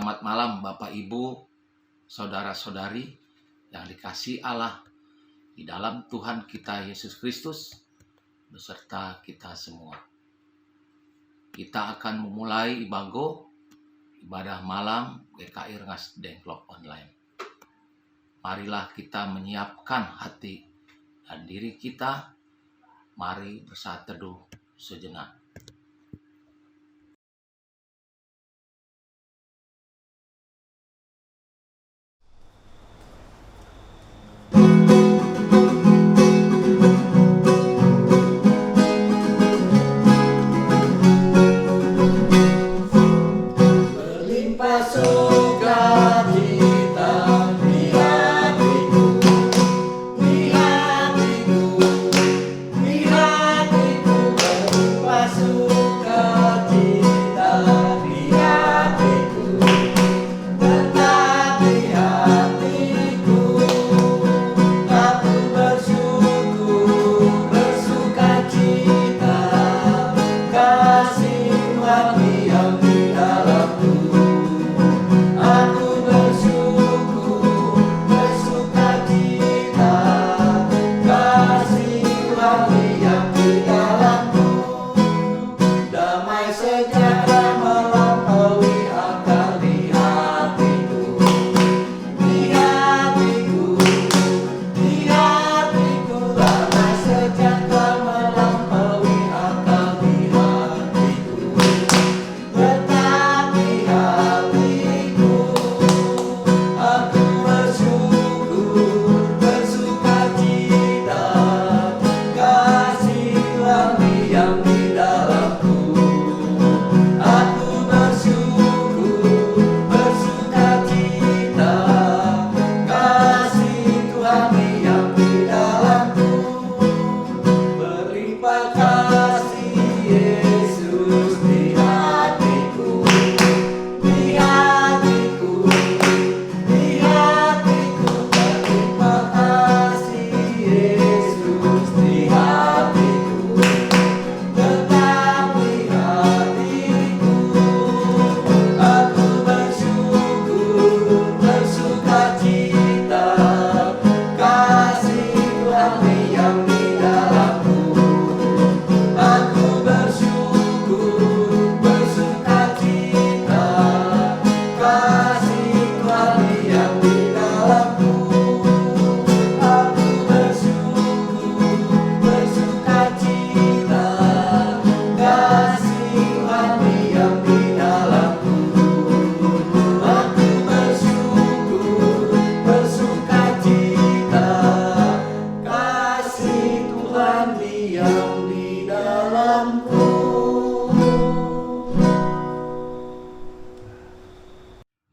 Selamat malam Bapak Ibu, Saudara-saudari yang dikasihi Allah di dalam Tuhan kita Yesus Kristus beserta kita semua. Kita akan memulai ibadah malam GKI Rengas Dengklok Online. Marilah kita menyiapkan hati dan diri kita. Mari bersaat teduh sejenak.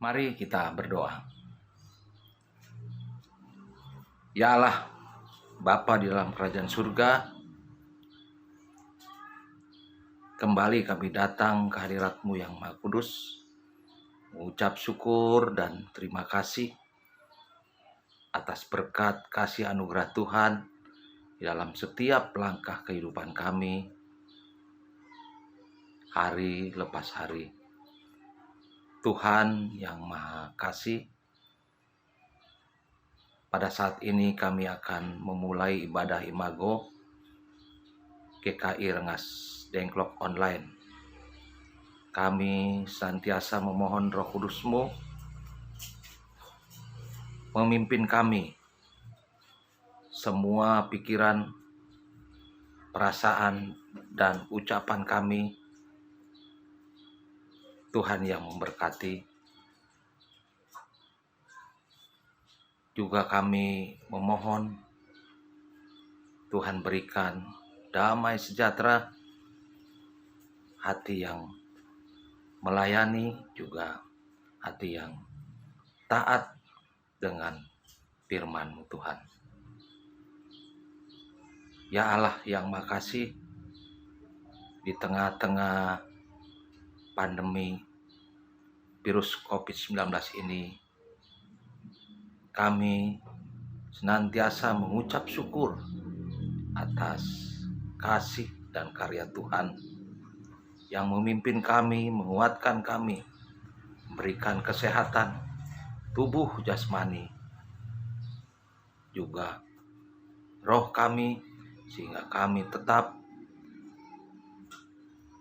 Mari kita berdoa. Ya Allah, Bapa di dalam kerajaan surga, kembali kami datang ke hadirat-Mu yang Maha Kudus, mengucap syukur dan terima kasih atas berkat kasih anugerah Tuhan di dalam setiap langkah kehidupan kami, hari lepas hari. Tuhan yang Maha Kasih, pada saat ini kami akan memulai ibadah imago GKI Rengas Dengklok Online. Kami senantiasa memohon Roh Kudus-Mu memimpin kami, semua pikiran, perasaan, dan ucapan kami. Tuhan yang memberkati. Juga kami memohon Tuhan berikan damai sejahtera, hati yang melayani, juga hati yang taat dengan firman-Mu Tuhan. Ya Allah yang makasih, di tengah-tengah pandemi virus COVID-19 ini, kami senantiasa mengucap syukur atas kasih dan karya Tuhan yang memimpin kami, menguatkan kami, berikan kesehatan tubuh jasmani, juga roh kami, sehingga kami tetap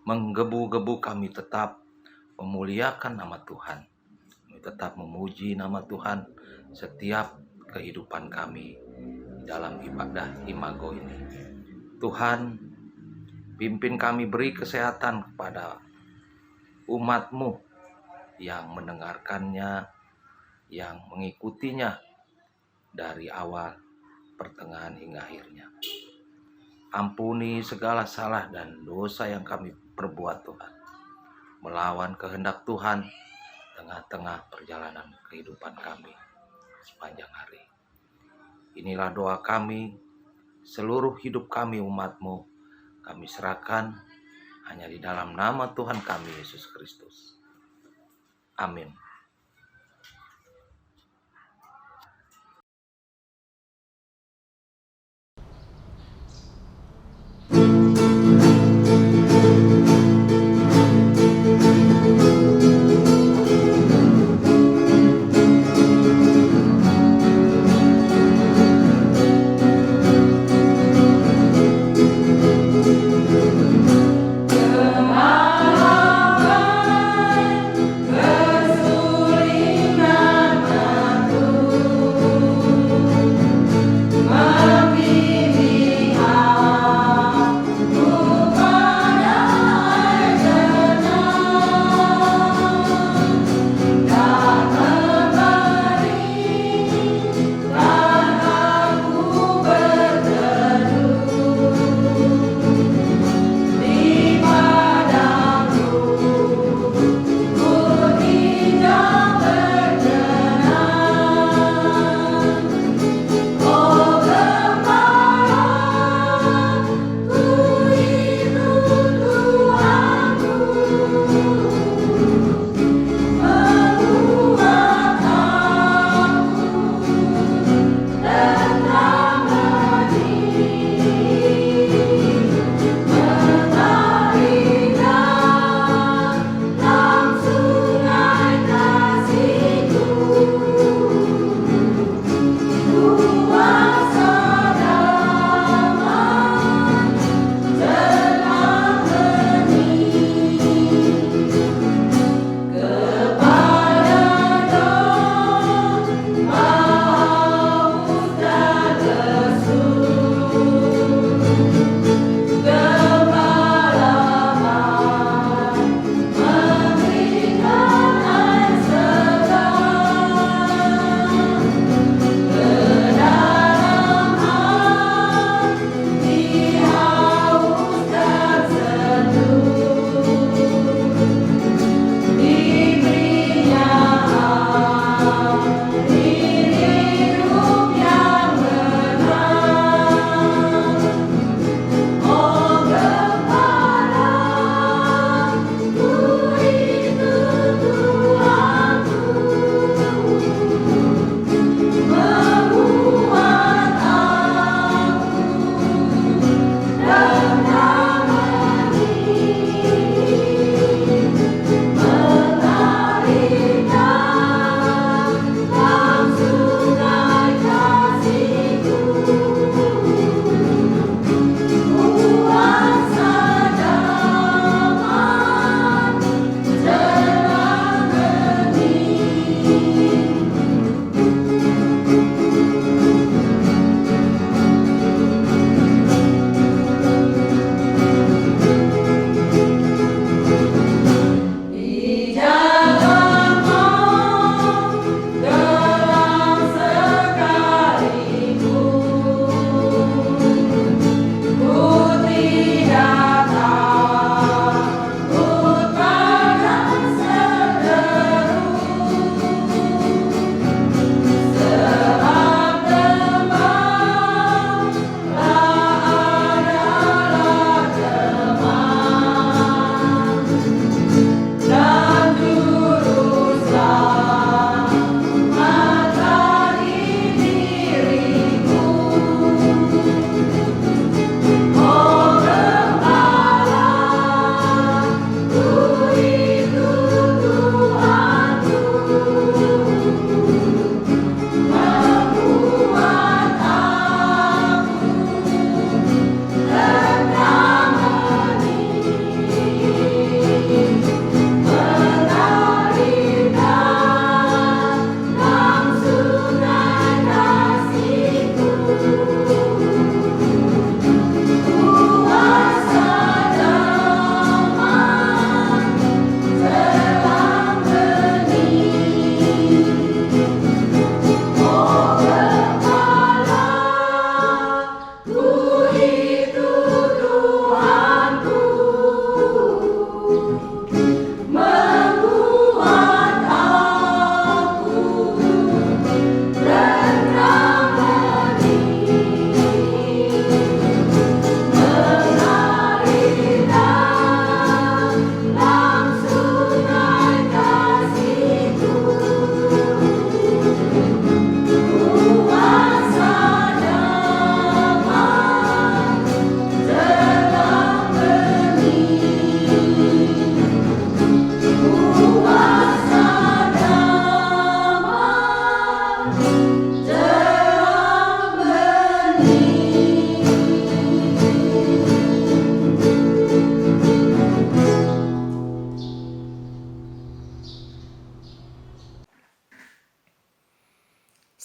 menggebu-gebu, kami tetap memuliakan nama Tuhan, kami tetap memuji nama Tuhan setiap kehidupan kami dalam ibadah imago ini. Tuhan, pimpin kami, beri kesehatan kepada umat-Mu yang mendengarkannya, yang mengikutinya dari awal, pertengahan hingga akhirnya. Ampuni segala salah dan dosa yang kami perbuat Tuhan, melawan kehendak Tuhan tengah-tengah perjalanan kehidupan kami sepanjang hari. Inilah doa kami, seluruh hidup kami umat-Mu, kami serahkan hanya di dalam nama Tuhan kami Yesus Kristus. Amin. Kemalakan, kesulitan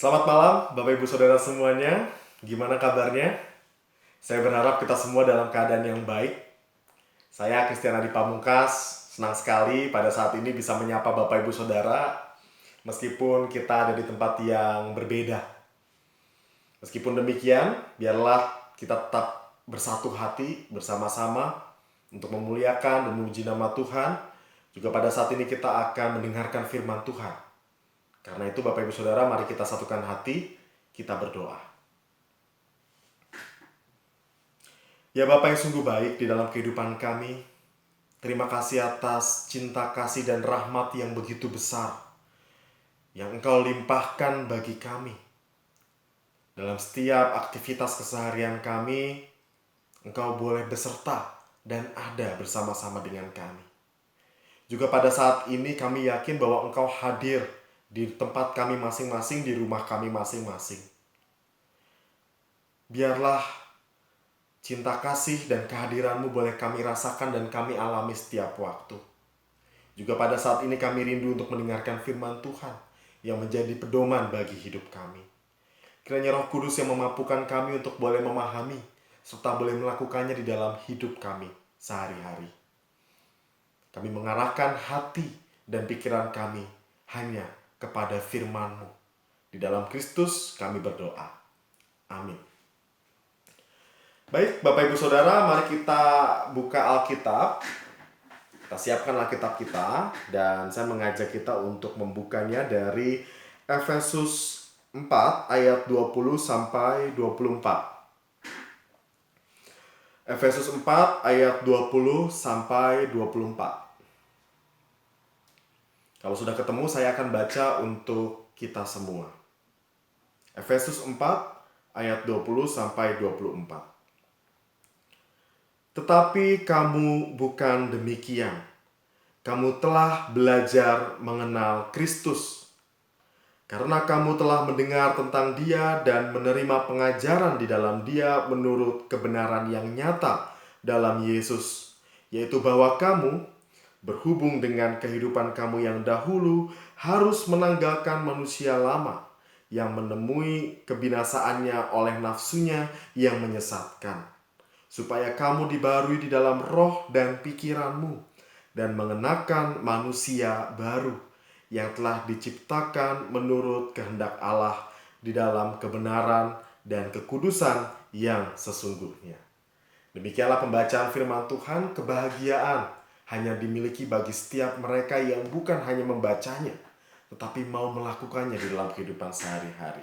Selamat malam Bapak Ibu Saudara semuanya. Gimana kabarnya? Saya berharap kita semua dalam keadaan yang baik. Saya Christian Adi Pamungkas, senang sekali pada saat ini bisa menyapa Bapak Ibu Saudara meskipun kita ada di tempat yang berbeda. Meskipun demikian, biarlah kita tetap bersatu hati bersama-sama untuk memuliakan dan memuji nama Tuhan. Juga pada saat ini kita akan mendengarkan firman Tuhan. Karena itu Bapak Ibu Saudara, mari kita satukan hati, kita berdoa. Ya Bapa yang sungguh baik di dalam kehidupan kami, terima kasih atas cinta kasih dan rahmat yang begitu besar yang Engkau limpahkan bagi kami. Dalam setiap aktivitas keseharian kami, Engkau boleh beserta dan ada bersama-sama dengan kami. Juga pada saat ini kami yakin bahwa Engkau hadir di tempat kami masing-masing, di rumah kami masing-masing. Biarlah cinta kasih dan kehadiran-Mu boleh kami rasakan dan kami alami setiap waktu. Juga pada saat ini kami rindu untuk mendengarkan firman Tuhan yang menjadi pedoman bagi hidup kami. Kiranya Roh Kudus yang memampukan kami untuk boleh memahami serta boleh melakukannya di dalam hidup kami sehari-hari. Kami mengarahkan hati dan pikiran kami hanya kepada firman-Mu. Di dalam Kristus kami berdoa. Amin. Baik, Bapak Ibu Saudara, mari kita buka Alkitab. Kita siapkan Alkitab kita dan saya mengajak kita untuk membukanya dari Efesus 4 ayat 20 sampai 24. Efesus 4 ayat 20 sampai 24. Kalau sudah ketemu, saya akan baca untuk kita semua. Efesus 4 ayat 20 sampai 24. Tetapi kamu bukan demikian. Kamu telah belajar mengenal Kristus. Karena kamu telah mendengar tentang Dia dan menerima pengajaran di dalam Dia menurut kebenaran yang nyata dalam Yesus, yaitu bahwa kamu, berhubung dengan kehidupan kamu yang dahulu, harus menanggalkan manusia lama yang menemui kebinasaannya oleh nafsunya yang menyesatkan, supaya kamu dibarui di dalam roh dan pikiranmu, dan mengenakan manusia baru yang telah diciptakan menurut kehendak Allah di dalam kebenaran dan kekudusan yang sesungguhnya. Demikianlah pembacaan firman Tuhan. Kebahagiaan hanya dimiliki bagi setiap mereka yang bukan hanya membacanya, tetapi mau melakukannya di dalam kehidupan sehari-hari.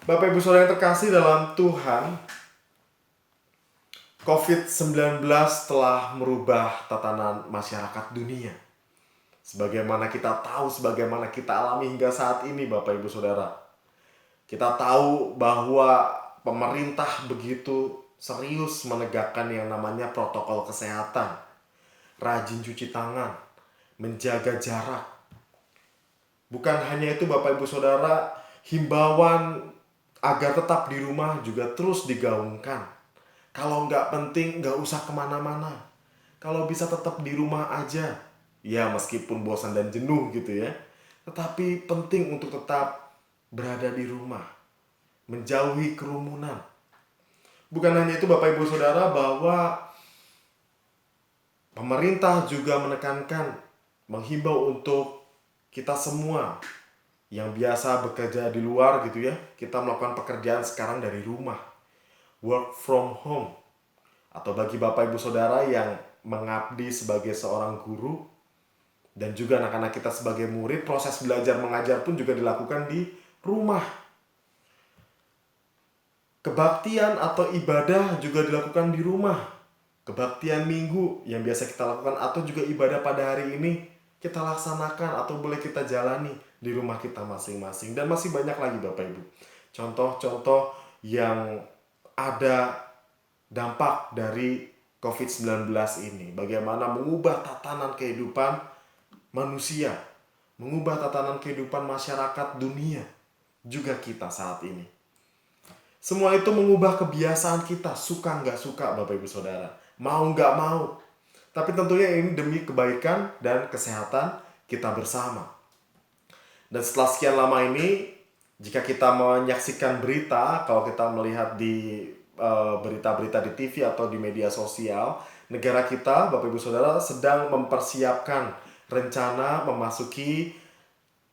Bapak Ibu Saudara yang terkasih dalam Tuhan, COVID-19 telah merubah tatanan masyarakat dunia. Sebagaimana kita tahu, sebagaimana kita alami hingga saat ini Bapak Ibu Saudara. Kita tahu bahwa pemerintah begitu serius menegakkan yang namanya protokol kesehatan. Rajin cuci tangan, menjaga jarak. Bukan hanya itu Bapak Ibu Saudara, himbauan agar tetap di rumah juga terus digaungkan. Kalau nggak penting, nggak usah kemana-mana. Kalau bisa tetap di rumah aja. Ya meskipun bosan dan jenuh gitu ya. Tetapi penting untuk tetap berada di rumah. Menjauhi kerumunan. Bukan hanya itu Bapak Ibu Saudara, bahwa pemerintah juga menekankan, menghimbau untuk kita semua yang biasa bekerja di luar gitu ya. Kita melakukan pekerjaan sekarang dari rumah. Work from home. Atau bagi Bapak Ibu Saudara yang mengabdi sebagai seorang guru dan juga anak-anak kita sebagai murid, proses belajar mengajar pun juga dilakukan di rumah. Kebaktian atau ibadah juga dilakukan di rumah. Kebaktian minggu yang biasa kita lakukan atau juga ibadah pada hari ini kita laksanakan atau boleh kita jalani di rumah kita masing-masing. Dan masih banyak lagi Bapak Ibu contoh-contoh yang ada dampak dari COVID-19 ini. Bagaimana mengubah tatanan kehidupan manusia, mengubah tatanan kehidupan masyarakat dunia, juga kita saat ini. Semua itu mengubah kebiasaan kita, suka nggak suka Bapak Ibu Saudara, mau nggak mau. Tapi tentunya ini demi kebaikan dan kesehatan kita bersama. Dan setelah sekian lama ini, Jika kita menyaksikan berita, kalau kita melihat di berita-berita di TV atau di media sosial, negara kita, Bapak Ibu Saudara, sedang mempersiapkan rencana memasuki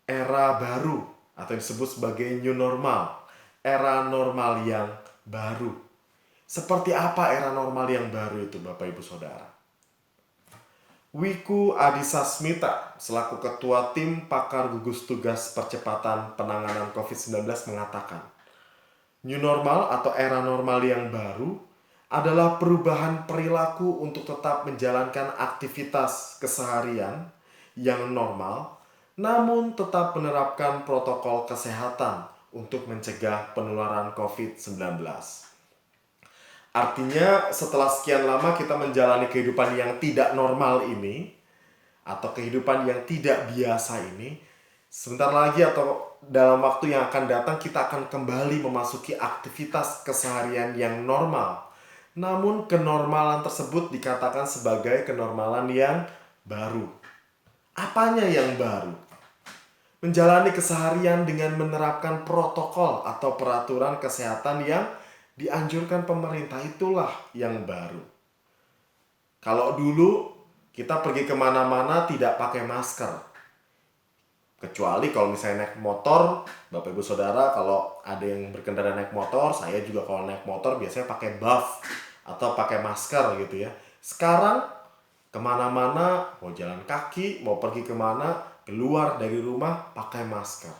era baru atau yang disebut sebagai new normal, era normal yang baru. Seperti apa era normal yang baru itu, Bapak Ibu Saudara? Wiku Adhisa Smita, selaku Ketua Tim Pakar Gugus Tugas Percepatan Penanganan COVID-19 mengatakan, new normal atau era normal yang baru adalah perubahan perilaku untuk tetap menjalankan aktivitas keseharian yang normal, namun tetap menerapkan protokol kesehatan untuk mencegah penularan COVID-19. Artinya setelah sekian lama kita menjalani kehidupan yang tidak normal ini, atau kehidupan yang tidak biasa ini, sebentar lagi atau dalam waktu yang akan datang kita akan kembali memasuki aktivitas keseharian yang normal. Namun kenormalan tersebut dikatakan sebagai kenormalan yang baru. Apanya yang baru? Menjalani keseharian dengan menerapkan protokol atau peraturan kesehatan yang dianjurkan pemerintah, itulah yang baru. Kalau dulu kita pergi kemana-mana tidak pakai masker, kecuali kalau misalnya naik motor, Bapak Ibu Saudara, kalau ada yang berkendara naik motor, saya juga kalau naik motor biasanya pakai buff atau pakai masker gitu ya. Sekarang kemana-mana, mau jalan kaki, mau pergi kemana, keluar dari rumah pakai masker.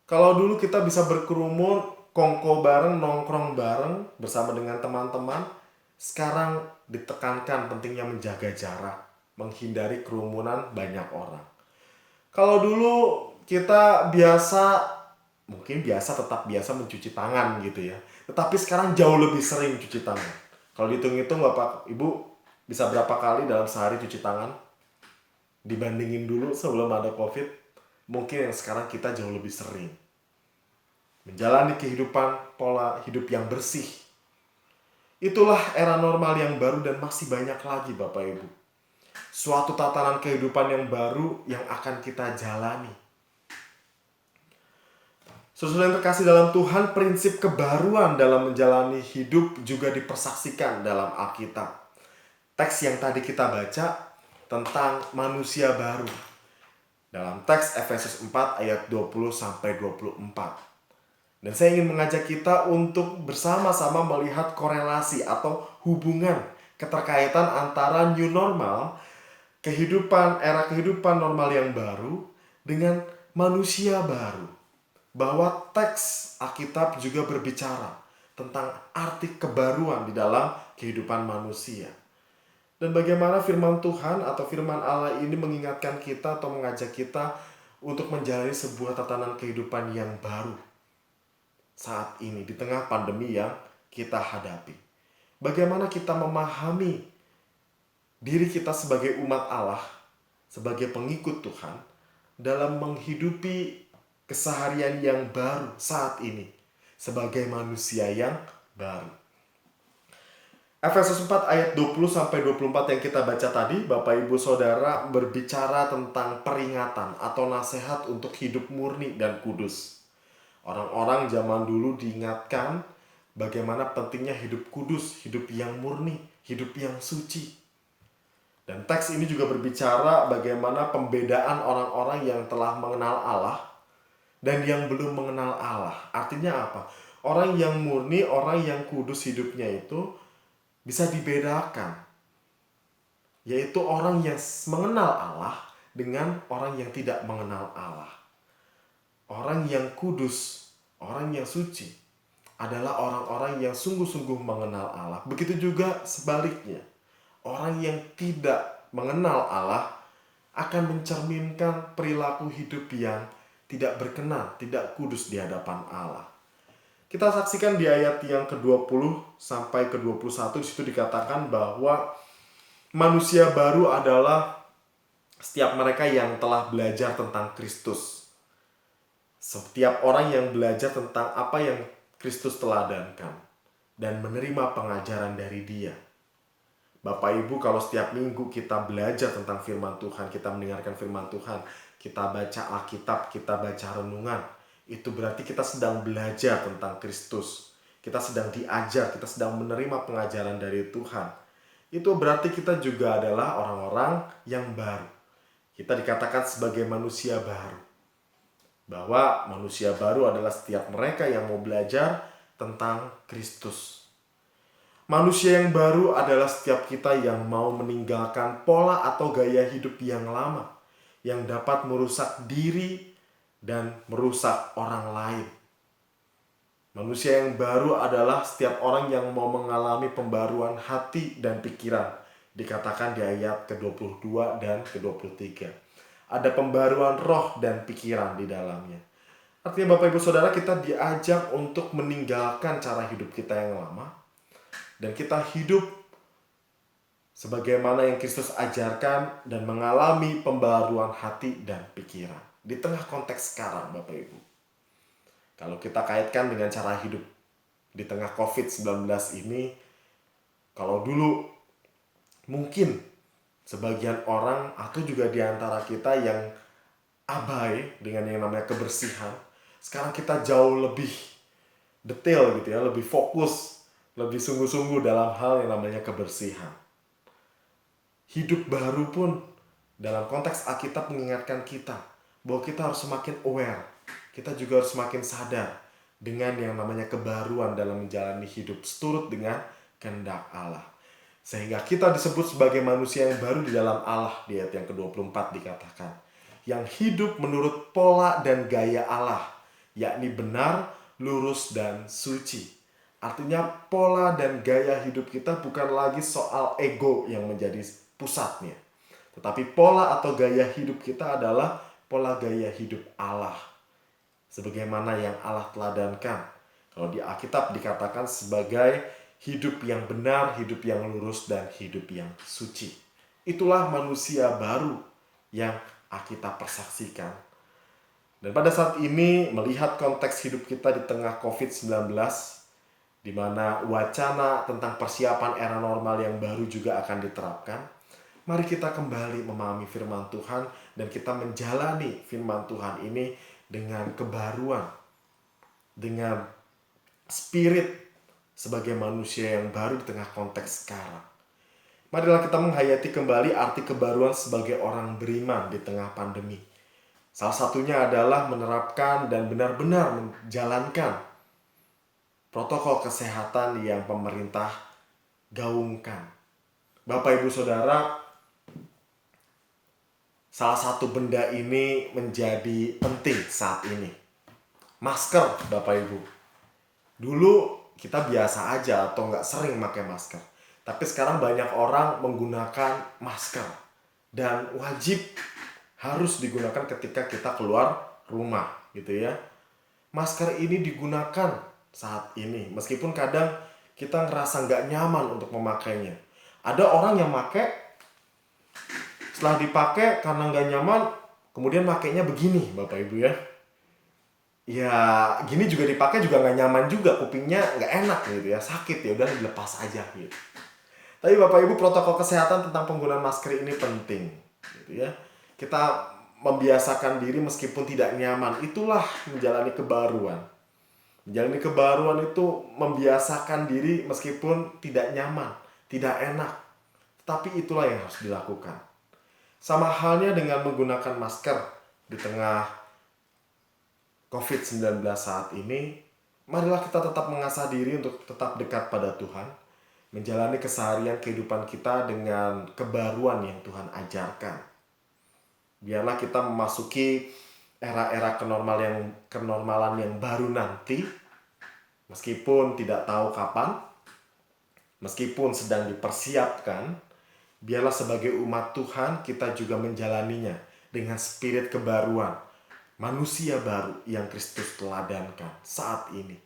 Kalau dulu kita bisa berkerumun, kongko bareng, nongkrong bareng bersama dengan teman-teman, sekarang ditekankan pentingnya menjaga jarak, menghindari kerumunan banyak orang. Kalau dulu kita tetap biasa mencuci tangan gitu ya. Tetapi sekarang jauh lebih sering cuci tangan. Kalau dihitung-hitung Bapak Ibu bisa berapa kali dalam sehari cuci tangan? Dibandingin dulu sebelum ada COVID, mungkin yang sekarang kita jauh lebih sering. Menjalani kehidupan pola hidup yang bersih. Itulah era normal yang baru dan masih banyak lagi Bapak Ibu. Suatu tatanan kehidupan yang baru yang akan kita jalani. Saudara yang terkasih dalam Tuhan, prinsip kebaruan dalam menjalani hidup juga dipersaksikan dalam Alkitab. Teks yang tadi kita baca tentang manusia baru. Dalam teks Efesus 4 ayat 20-24. Dan saya ingin mengajak kita untuk bersama-sama melihat korelasi atau hubungan keterkaitan antara new normal, era kehidupan normal yang baru dengan manusia baru. Bahwa teks Alkitab juga berbicara tentang arti kebaruan di dalam kehidupan manusia. Dan bagaimana firman Tuhan atau firman Allah ini mengingatkan kita atau mengajak kita untuk menjalani sebuah tatanan kehidupan yang baru saat ini di tengah pandemi yang kita hadapi. Bagaimana kita memahami diri kita sebagai umat Allah, sebagai pengikut Tuhan, dalam menghidupi keseharian yang baru saat ini, sebagai manusia yang baru. Efesus 4 ayat 20-24 yang kita baca tadi, Bapak Ibu Saudara, berbicara tentang peringatan atau nasihat untuk hidup murni dan kudus. Orang-orang zaman dulu diingatkan bagaimana pentingnya hidup kudus, hidup yang murni, hidup yang suci. Dan teks ini juga berbicara bagaimana pembedaan orang-orang yang telah mengenal Allah dan yang belum mengenal Allah. Artinya apa? Orang yang murni, orang yang kudus hidupnya itu bisa dibedakan. Yaitu orang yang mengenal Allah dengan orang yang tidak mengenal Allah. Orang yang kudus, orang yang suci adalah orang-orang yang sungguh-sungguh mengenal Allah. Begitu juga sebaliknya. Orang yang tidak mengenal Allah akan mencerminkan perilaku hidup yang tidak berkenan, tidak kudus di hadapan Allah. Kita saksikan di ayat yang ke-20 sampai ke-21, di situ dikatakan bahwa manusia baru adalah setiap mereka yang telah belajar tentang Kristus. Setiap orang yang belajar tentang apa yang Kristus teladankan dan menerima pengajaran dari Dia. Bapak Ibu, kalau setiap minggu kita belajar tentang firman Tuhan, kita mendengarkan firman Tuhan, kita baca Alkitab, kita baca renungan, Itu berarti kita sedang belajar tentang Kristus. Kita sedang diajar, kita sedang menerima pengajaran dari Tuhan. Itu berarti kita juga adalah orang-orang yang baru. Kita dikatakan sebagai manusia baru. Bahwa manusia baru adalah setiap mereka yang mau belajar tentang Kristus. Manusia yang baru adalah setiap kita yang mau meninggalkan pola atau gaya hidup yang lama, yang dapat merusak diri dan merusak orang lain. Manusia yang baru adalah setiap orang yang mau mengalami pembaruan hati dan pikiran. Dikatakan di ayat ke-22 dan ke-23. Ada pembaruan roh dan pikiran di dalamnya. Artinya Bapak Ibu Saudara, kita diajak untuk meninggalkan cara hidup kita yang lama. Dan kita hidup sebagaimana yang Kristus ajarkan dan mengalami pembaruan hati dan pikiran. Di tengah konteks sekarang Bapak Ibu. Kalau kita kaitkan dengan cara hidup di tengah COVID-19 ini, kalau dulu mungkin sebagian orang atau juga di antara kita yang abai dengan yang namanya kebersihan, sekarang kita jauh lebih detail gitu ya, lebih fokus, lebih sungguh-sungguh dalam hal yang namanya kebersihan. Hidup baru pun dalam konteks Alkitab mengingatkan kita bahwa kita harus semakin aware. Kita juga harus semakin sadar dengan yang namanya kebaruan dalam menjalani hidup seturut dengan kehendak Allah. Sehingga kita disebut sebagai manusia yang baru di dalam Allah, di ayat yang ke-24 dikatakan. Yang hidup menurut pola dan gaya Allah, yakni benar, lurus, dan suci. Artinya pola dan gaya hidup kita bukan lagi soal ego yang menjadi pusatnya. Tetapi pola atau gaya hidup kita adalah pola gaya hidup Allah. Sebagaimana yang Allah teladankan. Kalau di Alkitab dikatakan sebagai hidup yang benar, hidup yang lurus, dan hidup yang suci. Itulah manusia baru yang Alkitab persaksikan. Dan pada saat ini melihat konteks hidup kita di tengah COVID-19, di mana wacana tentang persiapan era normal yang baru juga akan diterapkan, mari kita kembali memahami firman Tuhan dan kita menjalani firman Tuhan ini dengan kebaruan, dengan spirit sebagai manusia yang baru di tengah konteks sekarang. Marilah kita menghayati kembali arti kebaruan sebagai orang beriman di tengah pandemi. Salah satunya adalah menerapkan dan benar-benar menjalankan protokol kesehatan yang pemerintah gaungkan. Bapak Ibu Saudara, salah satu benda ini menjadi penting saat ini. Masker, Bapak Ibu. Dulu kita biasa aja atau nggak sering pakai masker. Tapi sekarang banyak orang menggunakan masker. Dan wajib harus digunakan ketika kita keluar rumah gitu ya. Masker ini digunakan saat ini. Meskipun kadang kita ngerasa nggak nyaman untuk memakainya. Ada orang yang pakai, setelah dipakai karena nggak nyaman, kemudian makainya begini Bapak Ibu ya. Ya gini juga dipakai juga nggak nyaman juga, kupingnya nggak enak gitu ya, sakit ya udah dilepas aja gitu. Tapi Bapak Ibu, protokol kesehatan tentang penggunaan masker ini penting gitu ya. Kita membiasakan diri meskipun tidak nyaman, itulah menjalani kebaruan. Menjalani kebaruan itu membiasakan diri meskipun tidak nyaman, tidak enak. Tapi itulah yang harus dilakukan. Sama halnya dengan menggunakan masker di tengah COVID-19 saat ini, marilah kita tetap mengasah diri untuk tetap dekat pada Tuhan, menjalani keseharian kehidupan kita dengan kebaruan yang Tuhan ajarkan. Biarlah kita memasuki era-era kenormalan yang baru nanti, meskipun tidak tahu kapan, meskipun sedang dipersiapkan, biarlah sebagai umat Tuhan kita juga menjalaninya dengan spirit kebaruan, manusia baru yang Kristus teladankan saat ini.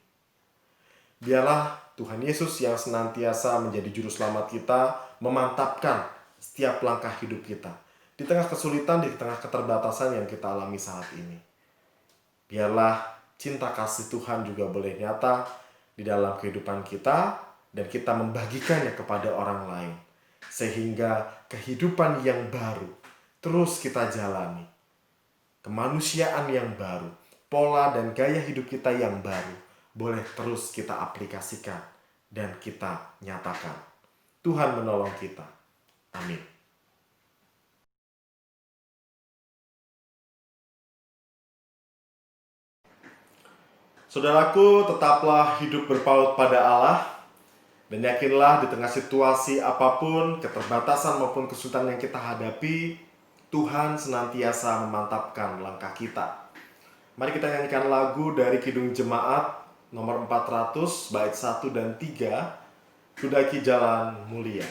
Biarlah Tuhan Yesus yang senantiasa menjadi juru selamat kita memantapkan setiap langkah hidup kita. Di tengah kesulitan, di tengah keterbatasan yang kita alami saat ini. Biarlah cinta kasih Tuhan juga boleh nyata di dalam kehidupan kita dan kita membagikannya kepada orang lain. Sehingga kehidupan yang baru terus kita jalani. Kemanusiaan yang baru pola dan gaya hidup kita yang baru boleh terus kita aplikasikan dan kita nyatakan. Tuhan menolong kita. Amin. Saudaraku, tetaplah hidup berpaut pada Allah, dan yakinlah di tengah situasi apapun, keterbatasan maupun kesulitan yang kita hadapi, Tuhan senantiasa memantapkan langkah kita. Mari kita nyanyikan lagu dari Kidung Jemaat nomor 400, bait 1 dan 3, Kudaki Jalan Mulia.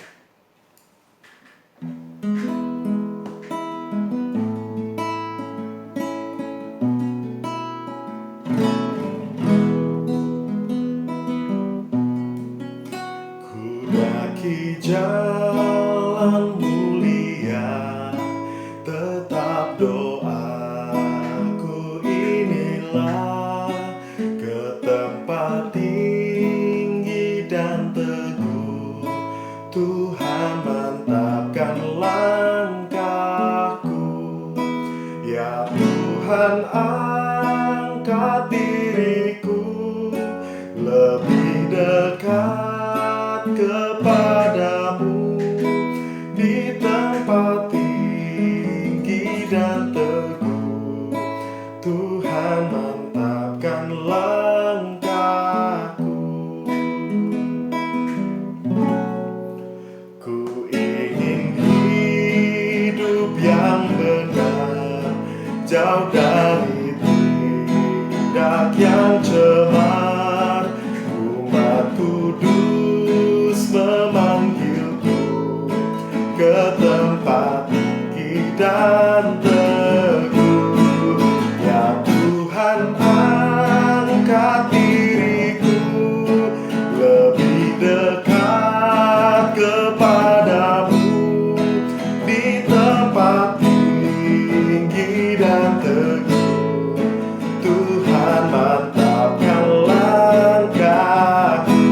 Kudaki jalan mulia, tetap doaku inilah, ke tempat tinggi dan teguh, Tuhan mantapkan langkahku. Ya Tuhan, angkat diriku lebih dekat kepadamu, di tempat tinggi dan teguh, Tuhan mantapkan langkahku. Ku ingin hidup yang benar, jauh dari tindak yang cemar. Umat kudus memanggilku ke tempat tinggi dan teguh. Ya Tuhan, angkat diriku lebih dekat kepadamu, di tempat tinggi dan teguh, Tuhan mantapkan langkahku.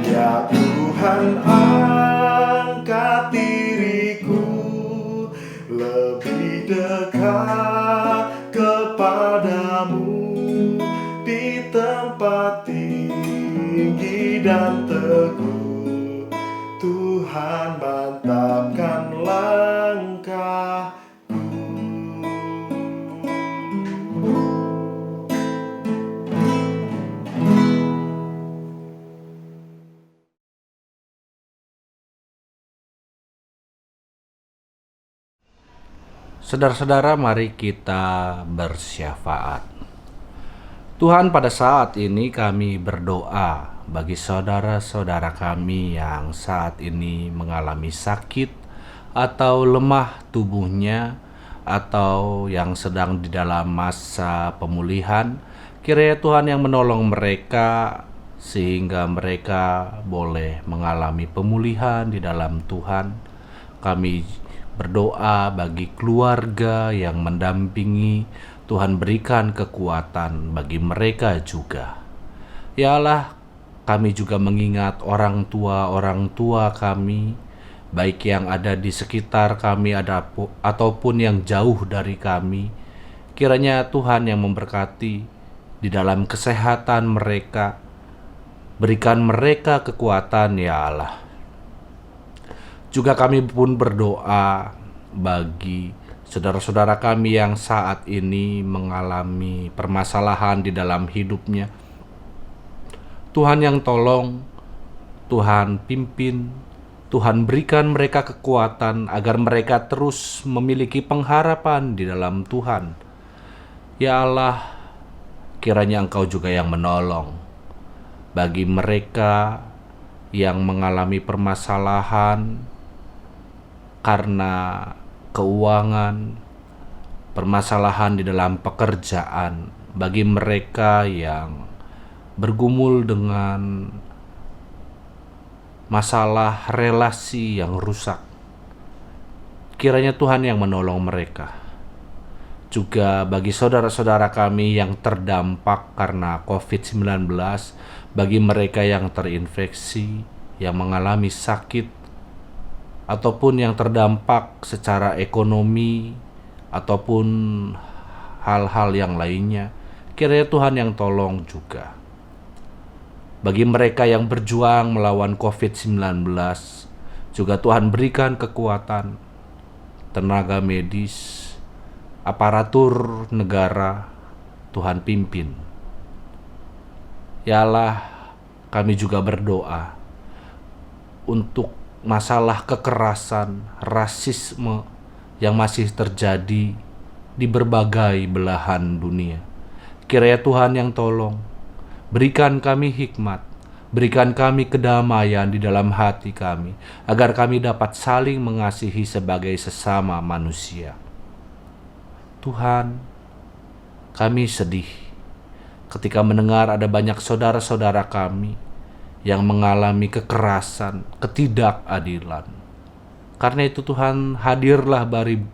Ya Tuhan, angkat diriku lebih dekat kepadamu, di tempat tinggi dan teguh, Tuhan mantapkan langkahku. Saudara-saudara, mari kita bersyafaat. Tuhan, pada saat ini kami berdoa bagi saudara-saudara kami yang saat ini mengalami sakit atau lemah tubuhnya, atau yang sedang di dalam masa pemulihan. Kiranya Tuhan yang menolong mereka sehingga mereka boleh mengalami pemulihan di dalam Tuhan. Kami berdoa bagi keluarga yang mendampingi, Tuhan berikan kekuatan bagi mereka juga. Ya Allah, kami juga mengingat orang tua kami, baik yang ada di sekitar kami ataupun yang jauh dari kami. Kiranya Tuhan yang memberkati di dalam kesehatan mereka, berikan mereka kekuatan ya Allah. Juga kami pun berdoa bagi saudara-saudara kami yang saat ini mengalami permasalahan di dalam hidupnya. Tuhan yang tolong, Tuhan pimpin, Tuhan berikan mereka kekuatan agar mereka terus memiliki pengharapan di dalam Tuhan. Ya Allah, kiranya Engkau juga yang menolong bagi mereka yang mengalami permasalahan karena keuangan, permasalahan di dalam pekerjaan, bagi mereka yang bergumul dengan masalah relasi yang rusak. Kiranya Tuhan yang menolong mereka. Juga bagi saudara-saudara kami yang terdampak karena COVID-19, bagi mereka yang terinfeksi, yang mengalami sakit, ataupun yang terdampak secara ekonomi ataupun hal-hal yang lainnya, kiranya Tuhan yang tolong juga. Bagi mereka yang berjuang melawan COVID-19, juga Tuhan berikan kekuatan, tenaga medis, aparatur negara, Tuhan pimpin. Ya Allah, kami juga berdoa untuk masalah kekerasan, rasisme yang masih terjadi di berbagai belahan dunia. Kiranya Tuhan yang tolong, berikan kami hikmat, berikan kami kedamaian di dalam hati kami, agar kami dapat saling mengasihi sebagai sesama manusia. Tuhan, kami sedih ketika mendengar ada banyak saudara-saudara kami yang mengalami kekerasan, ketidakadilan. Karena itu Tuhan, hadirlah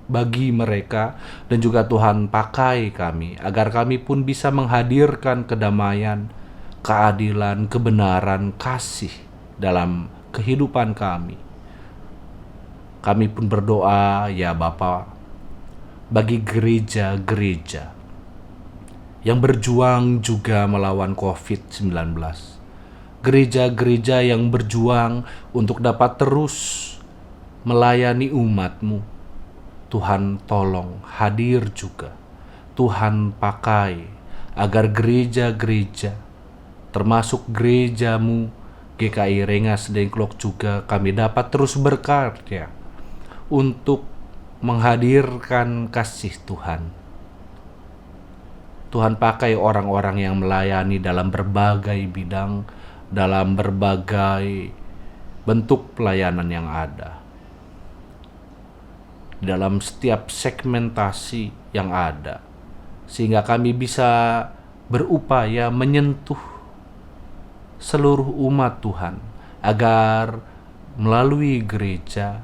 bagi mereka, dan juga Tuhan pakai kami agar kami pun bisa menghadirkan kedamaian, keadilan, kebenaran, kasih dalam kehidupan kami. Kami pun berdoa ya Bapa, bagi gereja-gereja yang berjuang juga melawan COVID-19. Gereja-gereja yang berjuang untuk dapat terus melayani umat-Mu. Tuhan tolong hadir juga. Tuhan pakai agar gereja-gereja, termasuk gereja-Mu GKI Rengas Dengklok juga, kami dapat terus berkarya untuk menghadirkan kasih Tuhan. Tuhan pakai orang-orang yang melayani dalam berbagai bidang, dalam berbagai bentuk pelayanan yang ada, dalam setiap segmentasi yang ada, sehingga kami bisa berupaya menyentuh seluruh umat Tuhan, agar melalui gereja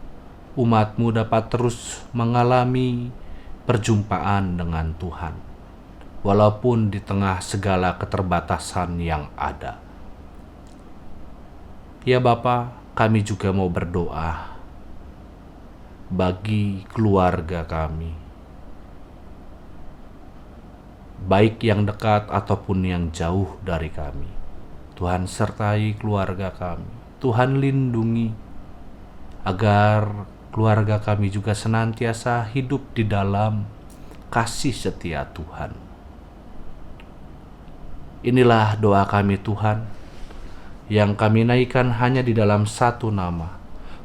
umat-Mu dapat terus mengalami perjumpaan dengan Tuhan, walaupun di tengah segala keterbatasan yang ada. Ya Bapa, kami juga mau berdoa bagi keluarga kami, baik yang dekat ataupun yang jauh dari kami. Tuhan sertai keluarga kami, Tuhan lindungi, agar keluarga kami juga senantiasa hidup di dalam kasih setia Tuhan. Inilah doa kami Tuhan, yang kami naikkan hanya di dalam satu nama,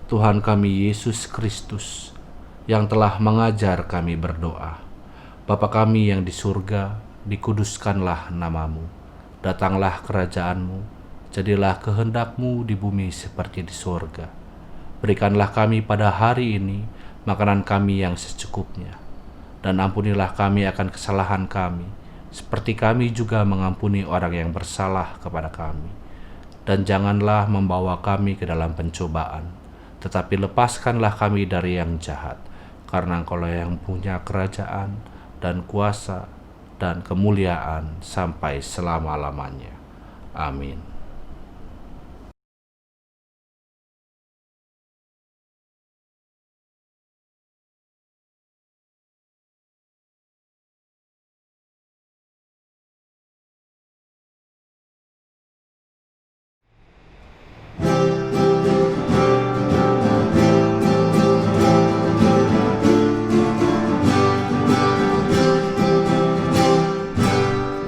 Tuhan kami Yesus Kristus, yang telah mengajar kami berdoa. Bapa kami yang di surga, dikuduskanlah nama-Mu. Datanglah kerajaan-Mu, jadilah kehendak-Mu di bumi seperti di surga. Berikanlah kami pada hari ini makanan kami yang secukupnya, dan ampunilah kami akan kesalahan kami, seperti kami juga mengampuni orang yang bersalah kepada kami. Dan janganlah membawa kami ke dalam pencobaan, tetapi lepaskanlah kami dari yang jahat, karena Engkau yang punya kerajaan dan kuasa dan kemuliaan sampai selama-lamanya. Amin.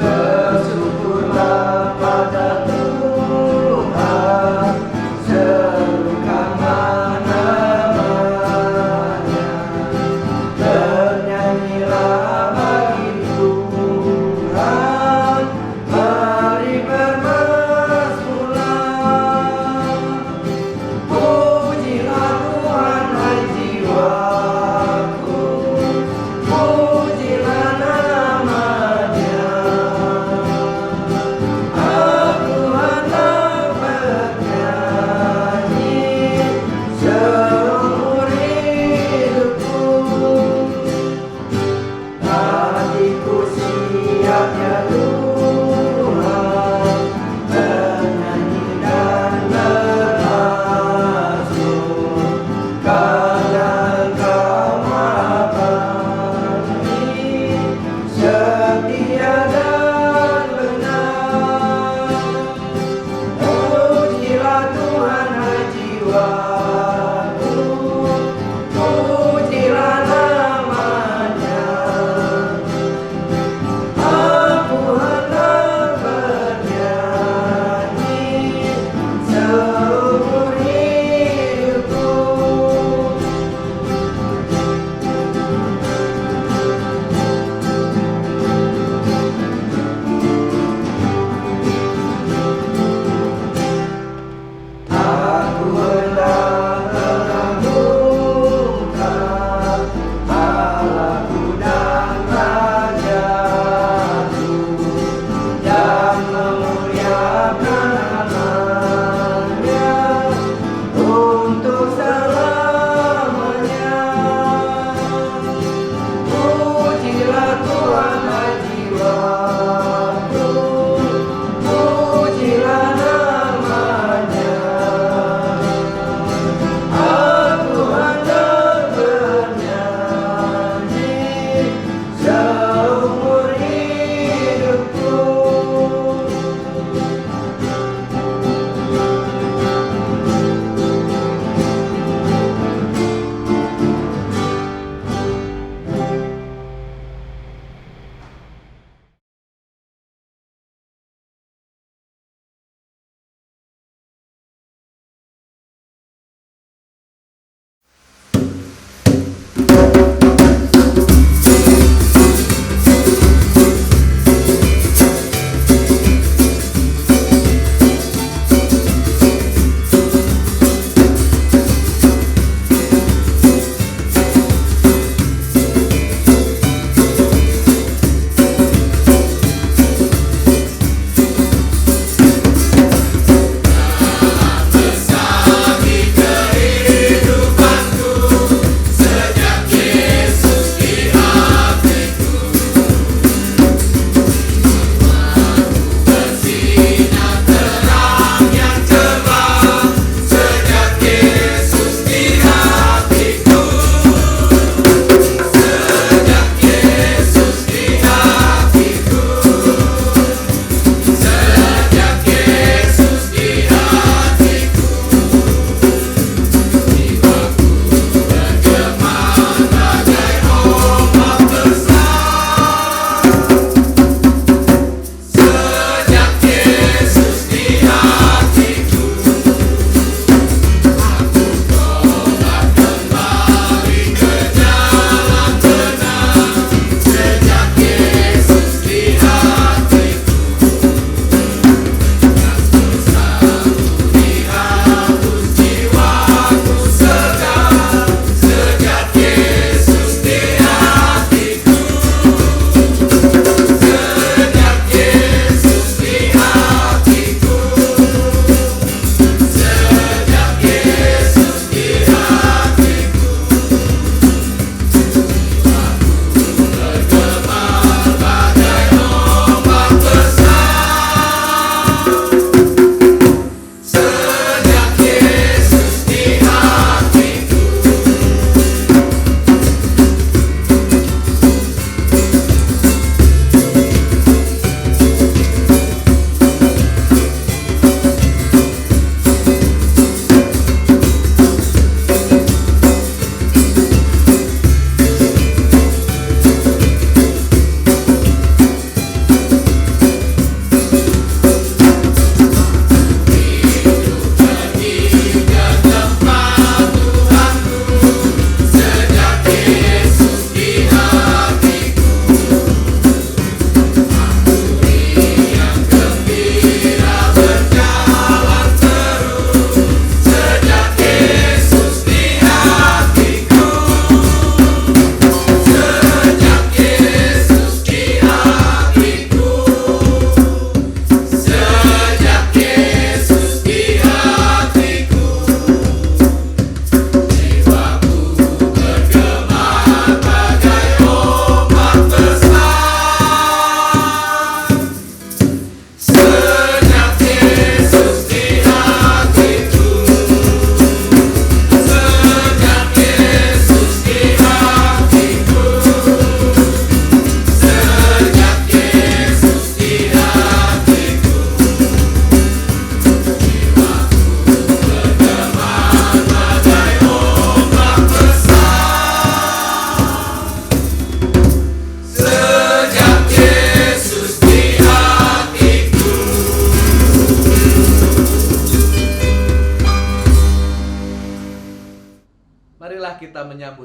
Bersyukurlah pada Tuhan.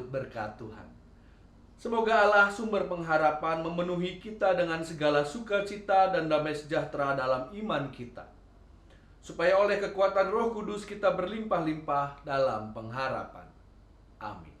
menyambut berkat Tuhan. Semoga Allah sumber pengharapan memenuhi kita dengan segala sukacita dan damai sejahtera dalam iman kita, supaya oleh kekuatan Roh Kudus kita berlimpah-limpah dalam pengharapan. Amin.